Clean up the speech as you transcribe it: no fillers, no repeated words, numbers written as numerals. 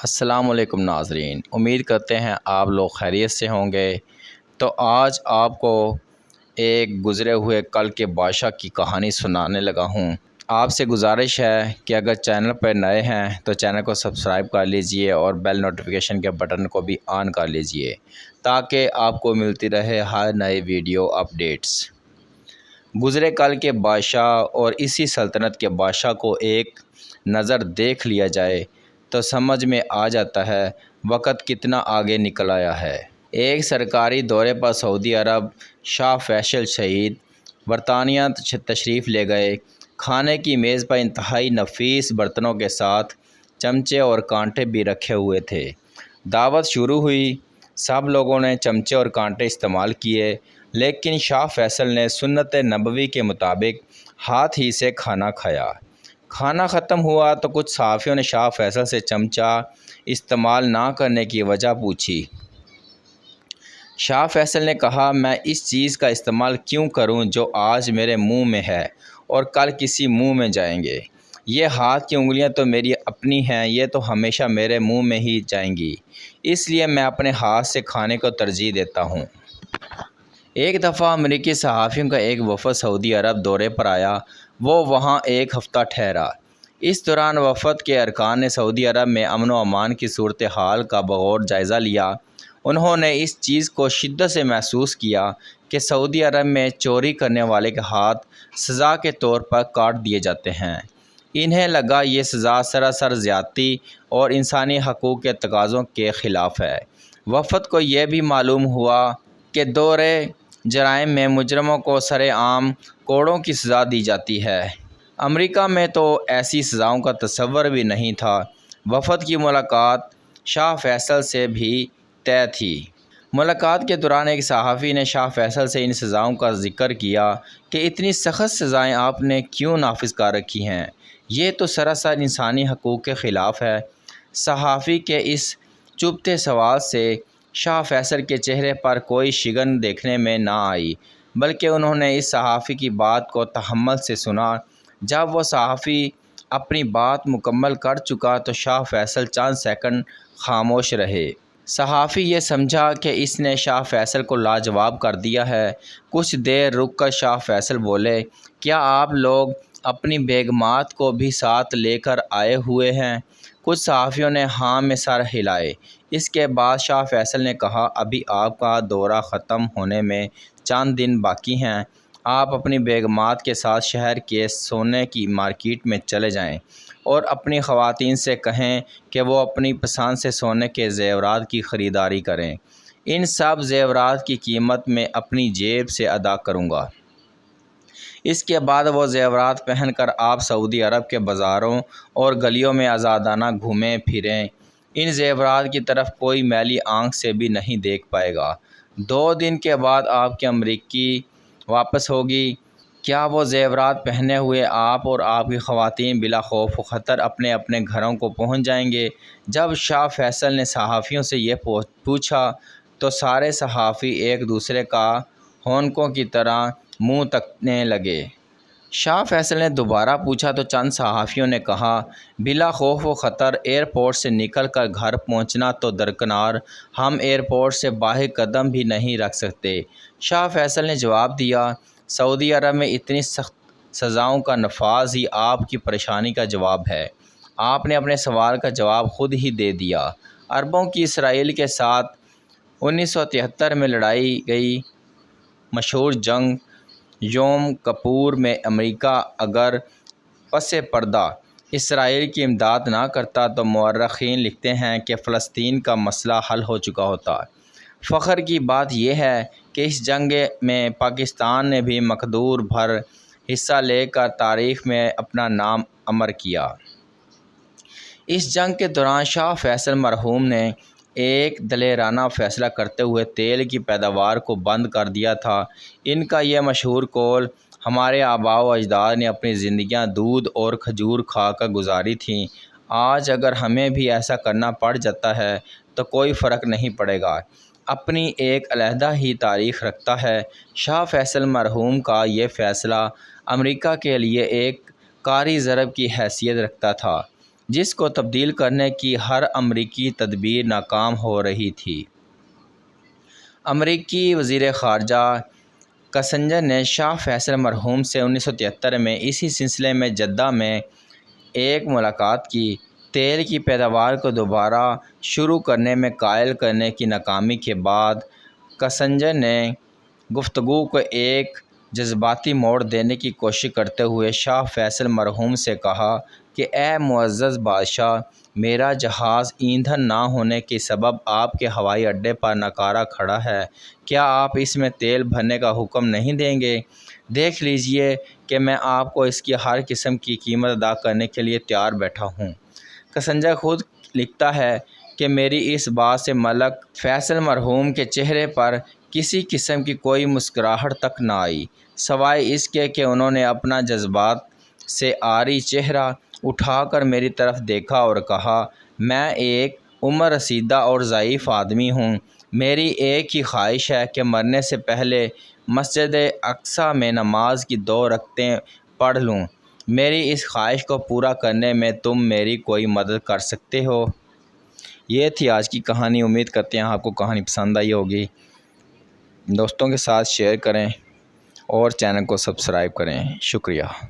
السلام علیکم ناظرین، امید کرتے ہیں آپ لوگ خیریت سے ہوں گے۔ تو آج آپ کو ایک گزرے ہوئے کل کے بادشاہ کی کہانی سنانے لگا ہوں۔ آپ سے گزارش ہے کہ اگر چینل پر نئے ہیں تو چینل کو سبسکرائب کر لیجئے اور بیل نوٹیفیکیشن کے بٹن کو بھی آن کر لیجئے تاکہ آپ کو ملتی رہے ہر نئے ویڈیو اپڈیٹس۔ گزرے کل کے بادشاہ اور اسی سلطنت کے بادشاہ کو ایک نظر دیکھ لیا جائے تو سمجھ میں آ جاتا ہے وقت کتنا آگے نکل آیا ہے۔ ایک سرکاری دورے پر سعودی عرب شاہ فیصل شہید برطانیہ تشریف لے گئے۔ کھانے کی میز پر انتہائی نفیس برتنوں کے ساتھ چمچے اور کانٹے بھی رکھے ہوئے تھے۔ دعوت شروع ہوئی، سب لوگوں نے چمچے اور کانٹے استعمال کیے، لیکن شاہ فیصل نے سنت نبوی کے مطابق ہاتھ ہی سے کھانا کھایا۔ کھانا ختم ہوا تو کچھ صحافیوں نے شاہ فیصل سے چمچہ استعمال نہ کرنے کی وجہ پوچھی۔ شاہ فیصل نے کہا، میں اس چیز کا استعمال کیوں کروں جو آج میرے منہ میں ہے اور کل کسی منہ میں جائیں گے؟ یہ ہاتھ کی انگلیاں تو میری اپنی ہیں، یہ تو ہمیشہ میرے منہ میں ہی جائیں گی، اس لیے میں اپنے ہاتھ سے کھانے کو ترجیح دیتا ہوں۔ ایک دفعہ امریکی صحافیوں کا ایک وفد سعودی عرب دورے پر آیا۔ وہ وہاں ایک ہفتہ ٹھہرا۔ اس دوران وفد کے ارکان نے سعودی عرب میں امن و امان کی صورتحال کا بغور جائزہ لیا۔ انہوں نے اس چیز کو شدت سے محسوس کیا کہ سعودی عرب میں چوری کرنے والے کے ہاتھ سزا کے طور پر کاٹ دیے جاتے ہیں۔ انہیں لگا یہ سزا سراسر زیادتی اور انسانی حقوق کے تقاضوں کے خلاف ہے۔ وفد کو یہ بھی معلوم ہوا کہ دورے جرائم میں مجرموں کو سر عام کوڑوں کی سزا دی جاتی ہے۔ امریکہ میں تو ایسی سزاؤں کا تصور بھی نہیں تھا۔ وفد کی ملاقات شاہ فیصل سے بھی طے تھی۔ ملاقات کے دوران ایک صحافی نے شاہ فیصل سے ان سزاؤں کا ذکر کیا کہ اتنی سخت سزائیں آپ نے کیوں نافذ کر رکھی ہیں؟ یہ تو سراسر انسانی حقوق کے خلاف ہے۔ صحافی کے اس چبھتے سوال سے شاہ فیصل کے چہرے پر کوئی شگن دیکھنے میں نہ آئی، بلکہ انہوں نے اس صحافی کی بات کو تحمل سے سنا۔ جب وہ صحافی اپنی بات مکمل کر چکا تو شاہ فیصل چند سیکنڈ خاموش رہے۔ صحافی یہ سمجھا کہ اس نے شاہ فیصل کو لاجواب کر دیا ہے۔ کچھ دیر رک کر شاہ فیصل بولے، کیا آپ لوگ اپنی بیگمات کو بھی ساتھ لے کر آئے ہوئے ہیں؟ کچھ صحافیوں نے ہاں میں سر ہلائے۔ اس کے بعد شاہ فیصل نے کہا، ابھی آپ کا دورہ ختم ہونے میں چند دن باقی ہیں۔ آپ اپنی بیگمات کے ساتھ شہر کے سونے کی مارکیٹ میں چلے جائیں اور اپنی خواتین سے کہیں کہ وہ اپنی پسند سے سونے کے زیورات کی خریداری کریں۔ ان سب زیورات کی قیمت میں اپنی جیب سے ادا کروں گا۔ اس کے بعد وہ زیورات پہن کر آپ سعودی عرب کے بازاروں اور گلیوں میں آزادانہ گھومیں پھریں۔ ان زیورات کی طرف کوئی میلی آنکھ سے بھی نہیں دیکھ پائے گا۔ 2 دن کے بعد آپ کی امریکی واپس ہوگی۔ کیا وہ زیورات پہنے ہوئے آپ اور آپ کی خواتین بلا خوف و خطر اپنے اپنے گھروں کو پہنچ جائیں گے؟ جب شاہ فیصل نے صحافیوں سے یہ پوچھا تو سارے صحافی ایک دوسرے کا ہونکوں کی طرح منہ تکنے لگے۔ شاہ فیصل نے دوبارہ پوچھا تو چند صحافیوں نے کہا، بلا خوف و خطر ایئرپورٹ سے نکل کر گھر پہنچنا تو درکنار، ہم ایئرپورٹ سے باہر قدم بھی نہیں رکھ سکتے۔ شاہ فیصل نے جواب دیا، سعودی عرب میں اتنی سخت سزاؤں کا نفاذ ہی آپ کی پریشانی کا جواب ہے۔ آپ نے اپنے سوال کا جواب خود ہی دے دیا۔ عربوں کی اسرائیل کے ساتھ 1973 میں لڑائی گئی مشہور جنگ یوم کپور میں امریکہ اگر پس پردہ اسرائیل کی امداد نہ کرتا تو مورخین لکھتے ہیں کہ فلسطین کا مسئلہ حل ہو چکا ہوتا۔ فخر کی بات یہ ہے کہ اس جنگ میں پاکستان نے بھی مقدور بھر حصہ لے کر تاریخ میں اپنا نام امر کیا۔ اس جنگ کے دوران شاہ فیصل مرحوم نے ایک دلیرانہ فیصلہ کرتے ہوئے تیل کی پیداوار کو بند کر دیا تھا۔ ان کا یہ مشہور قول، ہمارے آباء و اجداد نے اپنی زندگیاں دودھ اور کھجور کھا کر گزاری تھیں، آج اگر ہمیں بھی ایسا کرنا پڑ جاتا ہے تو کوئی فرق نہیں پڑے گا، اپنی ایک علیحدہ ہی تاریخ رکھتا ہے۔ شاہ فیصل مرحوم کا یہ فیصلہ امریکہ کے لیے ایک کاری ضرب کی حیثیت رکھتا تھا۔ جس کو تبدیل کرنے کی ہر امریکی تدبیر ناکام ہو رہی تھی۔ امریکی وزیر خارجہ کسنجر نے شاہ فیصل مرحوم سے 1973 میں اسی سلسلے میں جدہ میں ایک ملاقات کی۔ تیل کی پیداوار کو دوبارہ شروع کرنے میں قائل کرنے کی ناکامی کے بعد کسنجر نے گفتگو کو ایک جذباتی موڑ دینے کی کوشش کرتے ہوئے شاہ فیصل مرحوم سے کہا کہ اے معزز بادشاہ، میرا جہاز ایندھن نہ ہونے کے سبب آپ کے ہوائی اڈے پر ناکارہ کھڑا ہے، کیا آپ اس میں تیل بھرنے کا حکم نہیں دیں گے؟ دیکھ لیجئے کہ میں آپ کو اس کی ہر قسم کی قیمت ادا کرنے کے لیے تیار بیٹھا ہوں۔ کسنجر خود لکھتا ہے کہ میری اس بات سے ملک فیصل مرحوم کے چہرے پر کسی قسم کی کوئی مسکراہٹ تک نہ آئی، سوائے اس کے کہ انہوں نے اپنا جذبات سے عاری چہرہ اٹھا کر میری طرف دیکھا اور کہا، میں ایک عمر رسیدہ اور ضعیف آدمی ہوں، میری ایک ہی خواہش ہے کہ مرنے سے پہلے مسجد اقصیٰ میں نماز کی 2 رکعتیں پڑھ لوں۔ میری اس خواہش کو پورا کرنے میں تم میری کوئی مدد کر سکتے ہو؟ یہ تھی آج کی کہانی۔ امید کرتے ہیں آپ کو کہانی پسند آئی ہوگی۔ دوستوں کے ساتھ شیئر کریں اور چینل کو سبسکرائب کریں۔ شکریہ۔